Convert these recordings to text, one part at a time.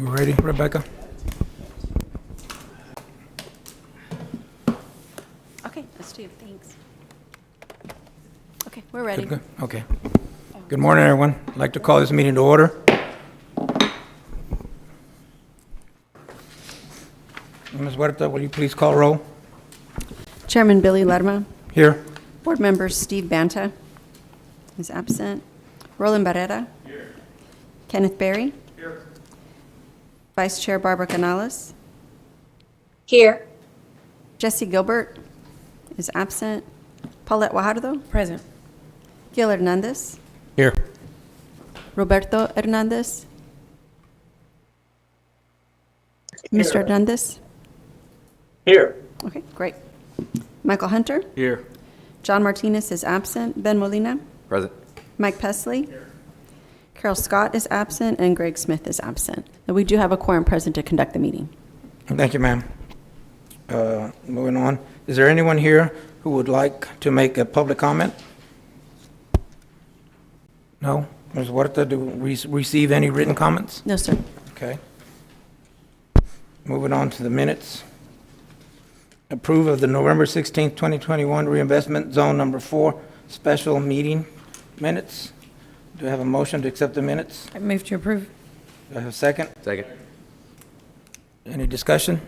You ready, Rebecca? Okay, let's do. Thanks. Okay, we're ready. Good. Okay. Good morning, everyone. I'd like to call this meeting to order. Ms. Huerta, will you please call roll? Chairman Billy Lerma. Here. Board members Steve Banta is absent. Roland Barrera. Here. Kenneth Berry. Here. Vice Chair Barbara Canales. Here. Jesse Gilbert is absent. Paulette Guajardo. Present. Gil Hernandez. Here. Roberto Hernandez. Mr. Hernandez. Here. Okay, great. Michael Hunter. Here. John Martinez is absent. Ben Molina. Present. Mike Pesley. Carol Scott is absent, and Greg Smith is absent. And we do have a quorum present to conduct the meeting. Thank you, ma'am. Moving on. Is there anyone here who would like to make a public comment? No? Ms. Huerta, do we receive any written comments? No, sir. Okay. Moving on to the minutes. Approve of the November 16th, 2021 Reinvestment Zone Number 4 Special Meeting Minutes. Do I have a motion to accept the minutes? I move to approve. Do I have a second? Second. Any discussion?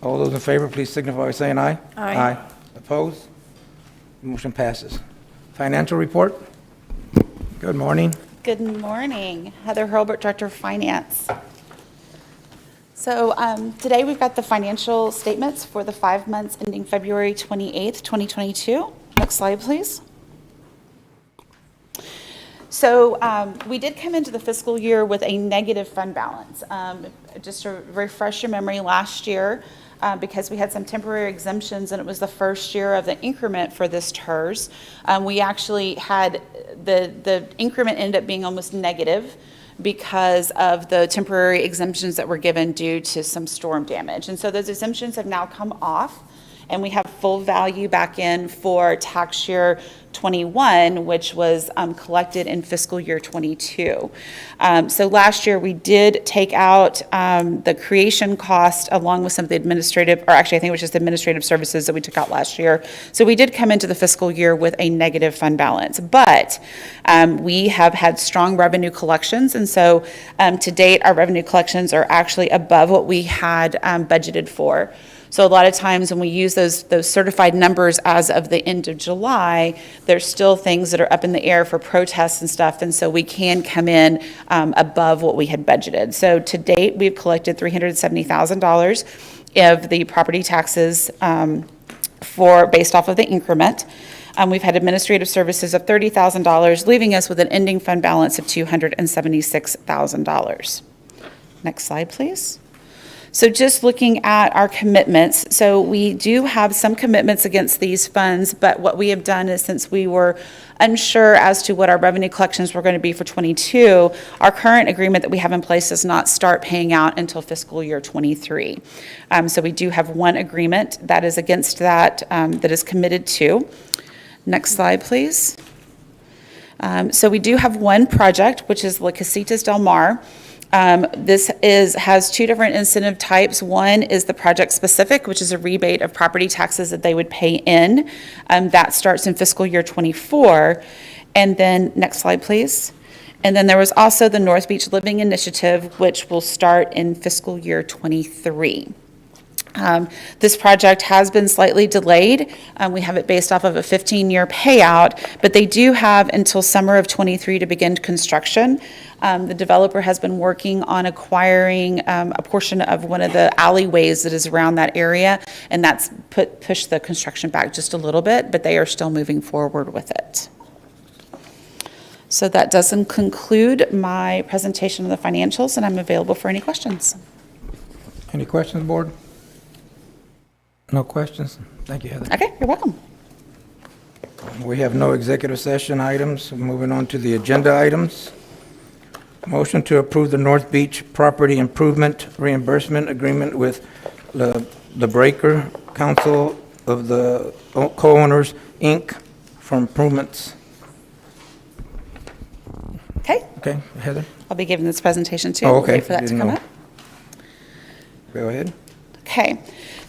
All those in favor, please signify by saying aye. Aye. Opposed? Motion passes. Financial report? Good morning. Good morning. Heather Hurlbert, Director of Finance. So today we've got the financial statements for the 5 months ending February 28th, 2022. Next slide, please. So we did come into the fiscal year with a negative fund balance. Just to refresh your memory, last year, because we had some temporary exemptions and it was the first year of the increment for this TIRZ, we actually had the increment ended up being almost negative because of the temporary exemptions that were given due to some storm damage. And so those exemptions have now come off, and we have full value back in for tax year 21, which was collected in fiscal year 22. So last year we did take out the creation cost along with some of the administrative, or actually I think it was just administrative services that we took out last year. So we did come into the fiscal year with a negative fund balance, but we have had strong revenue collections. And so to date, our revenue collections are actually above what we had budgeted for. So a lot of times when we use those certified numbers as of the end of July, there's still things that are up in the air for protests and stuff, and so we can come in above what we had budgeted. So to date, we've collected $370,000 of the property taxes based off of the increment. We've had administrative services of $30,000, leaving us with an ending fund balance of $276,000. Next slide, please. So just looking at our commitments, so we do have some commitments against these funds, but what we have done is, since we were unsure as to what our revenue collections were going to be for 22, our current agreement that we have in place does not start paying out until fiscal year 23. So we do have one agreement that is against that, that is committed to. Next slide, please. So we do have one project, which is La Casitas Del Mar. This has two different incentive types. One is the project specific, which is a rebate of property taxes that they would pay in. That starts in fiscal year 24. And then, next slide, please. And then there was also the North Beach Living Initiative, which will start in fiscal year 23. This project has been slightly delayed. We have it based off of a 15-year payout, but they do have until summer of 23 to begin construction. The developer has been working on acquiring a portion of one of the alleyways that is around that area, and that's pushed the construction back just a little bit, but they are still moving forward with it. So that doesn't conclude my presentation of the financials, and I'm available for any questions. Any questions, board? No questions? Thank you, Heather. Okay, you're welcome. We have no executive session items. Moving on to the agenda items. Motion to approve the North Beach Property Improvement Reimbursement Agreement with the Breaker Council of the Co-owners, Inc. for improvements. Okay, Okay, Heather? I'll be giving this presentation too. Oh, okay. Wait for that to Didn't come know. up. Go ahead. Okay,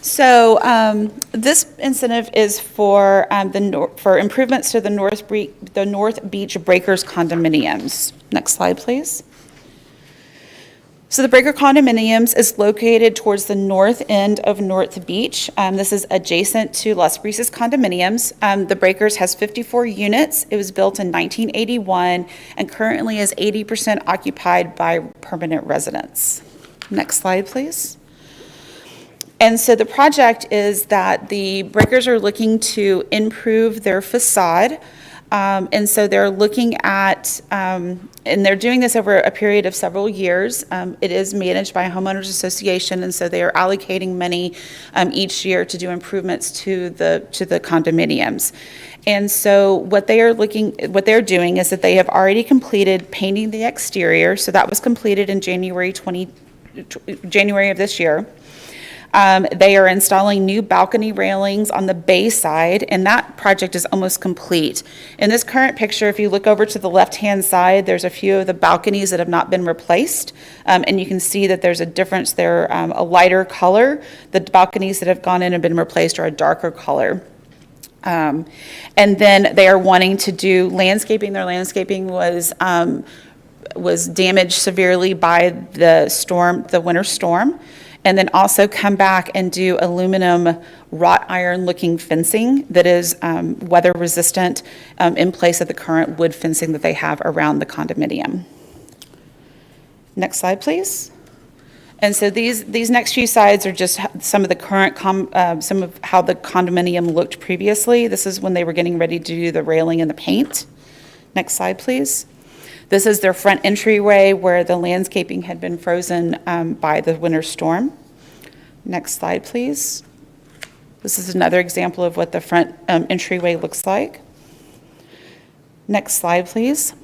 so this incentive is for for improvements to the North Beach Breakers condominiums. Next slide, please. So the Breaker Condominiums is located towards the north end of North Beach. This is adjacent to Las Brisas Condominiums. The Breakers has 54 units. It was built in 1981 and currently is 80% occupied by permanent residents. Next slide, please. And so the project is that the Breakers are looking to improve their facade. And so they're looking at, and they're doing this over a period of several years. It is managed by a homeowners association, and so they are allocating money each year to do improvements to the condominiums. And so what they're doing is that they have already completed painting the exterior. So that was completed in January of this year. They are installing new balcony railings on the bay side, and that project is almost complete. In this current picture, if you look over to the left-hand side, there's a few of the balconies that have not been replaced, and you can see that there's a difference. They're a lighter color. The balconies that have gone in and been replaced are a darker color. And then they are wanting to do landscaping. Their landscaping was damaged severely by the winter storm. And then also come back and do aluminum wrought iron looking fencing that is weather resistant in place of the current wood fencing that they have around the condominium. Next slide, please. And so these next few slides are just some of the current, some of how the condominium looked previously. This is when they were getting ready to do the railing and the paint. Next slide, please. This is their front entryway where the landscaping had been frozen by the winter storm. Next slide, please. This is another example of what the front entryway looks like. Next slide, please.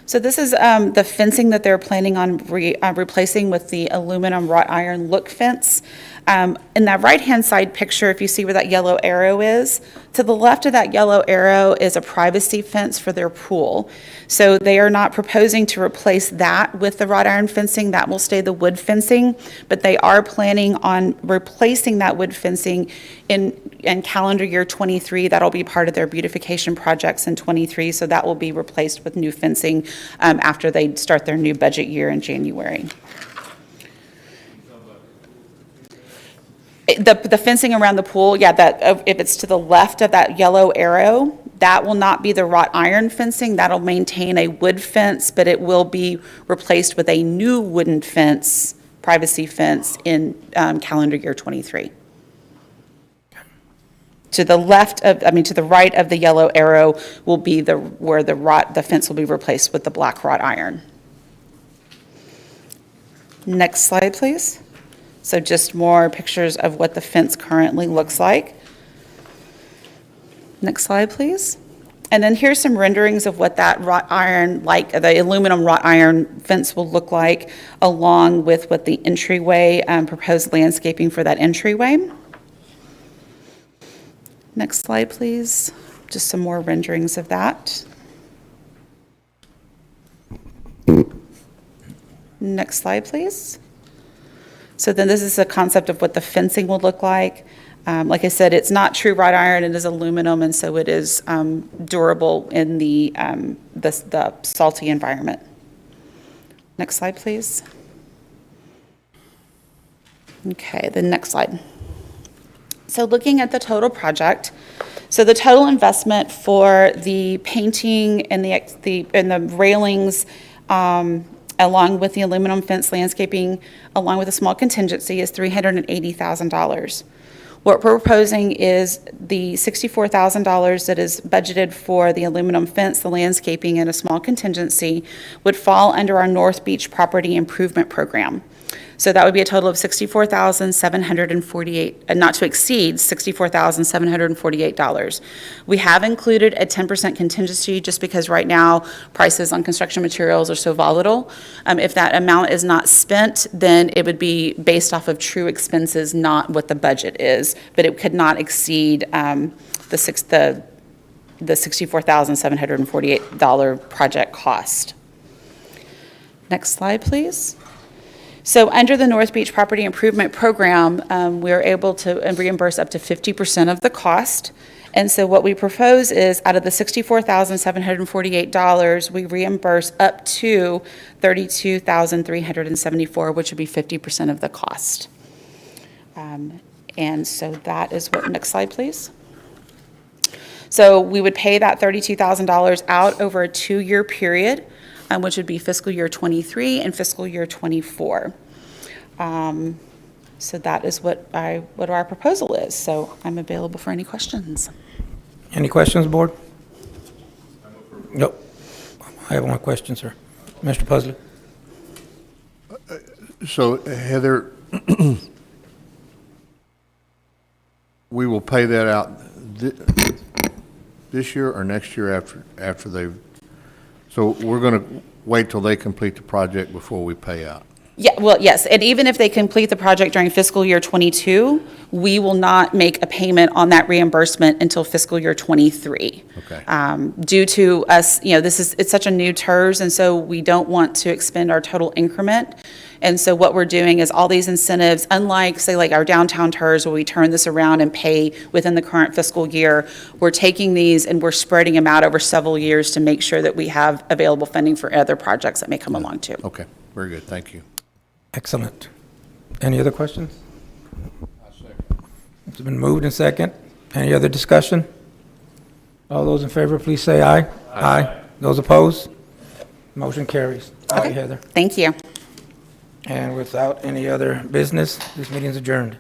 So this is the fencing that they're planning on replacing with the aluminum wrought iron look fence. In that right-hand side picture, if you see where that yellow arrow is, to the left of that yellow arrow is a privacy fence for their pool. So they are not proposing to replace that with the wrought iron fencing. That will stay the wood fencing, but they are planning on replacing that wood fencing in calendar year 23. That'll be part of their beautification projects in 23, so that will be replaced with new fencing after they start their new budget year in January. The fencing around the pool, yeah, that if it's to the left of that yellow arrow, that will not be the wrought iron fencing. That'll maintain a wood fence, but it will be replaced with a new wooden fence, privacy fence in calendar year 23. To the right of the yellow arrow will be where the fence will be replaced with the black wrought iron. Next slide, please. So just more pictures of what the fence currently looks like. Next slide, please. And then here's some renderings of what that wrought iron, like the aluminum wrought iron fence will look like, along with what the entryway, proposed landscaping for that entryway. Next slide, please. Just some more renderings of that. Next slide, please. So then this is a concept of what the fencing will look like. Like I said, it's not true wrought iron, it is aluminum, and so it is durable in the salty environment. Next slide, please. Okay, the next slide. So looking at the total project, so the total investment for the painting and the railings, along with the aluminum fence landscaping, along with a small contingency, is $380,000. What we're proposing is the $64,000 that is budgeted for the aluminum fence, the landscaping, and a small contingency would fall under our North Beach Property Improvement Program. So that would be a total of $64,748, not to exceed $64,748. We have included a 10% contingency just because right now prices on construction materials are so volatile. If that amount is not spent, then it would be based off of true expenses, not what the budget is, but it could not exceed the $64,748 project cost. Next slide, please. So under the North Beach Property Improvement Program, we are able to reimburse up to 50% of the cost. And so what we propose is out of the $64,748, we reimburse up to $32,374, which would be 50% of the cost. And so that is what, next slide, please. So we would pay that $32,000 out over a 2-year period, which would be fiscal year '23 and fiscal year '24. So that is what our proposal is. So I'm available for any questions. Any questions, board? Nope. I have one question, sir. Mr. Pusley? So Heather, we will pay that out this year or next year after they've, so we're going to wait till they complete the project before we pay out? Yeah, well, yes, and even if they complete the project during fiscal year '22, we will not make a payment on that reimbursement until fiscal year '23. Okay. Due to us, it's such a new TIRZ, and so we don't want to expend our total increment. And so what we're doing is all these incentives, unlike, say, like our downtown TIRZ, where we turn this around and pay within the current fiscal year, we're taking these and we're spreading them out over several years to make sure that we have available funding for other projects that may come along too. Okay, very good, thank you. Excellent. Any other questions? It's been moved and second. Any other discussion? All those in favor, please say aye. Aye. Those opposed? Motion carries. All right, Heather. Thank you. And without any other business, this meeting is adjourned.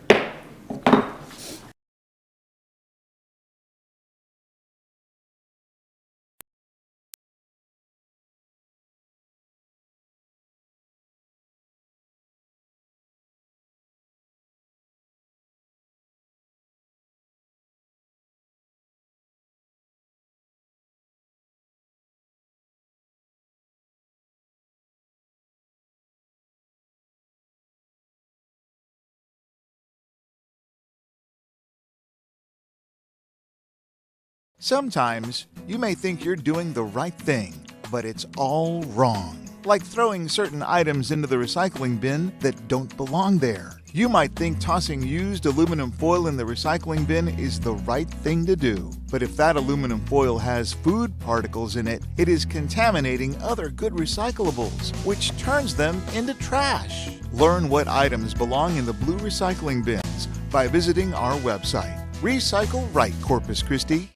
Sometimes you may think you're doing the right thing, but it's all wrong. Like throwing certain items into the recycling bin that don't belong there. You might think tossing used aluminum foil in the recycling bin is the right thing to do. But if that aluminum foil has food particles in it, it is contaminating other good recyclables, which turns them into trash. Learn what items belong in the blue recycling bins by visiting our website. Recycle right, Corpus Christi.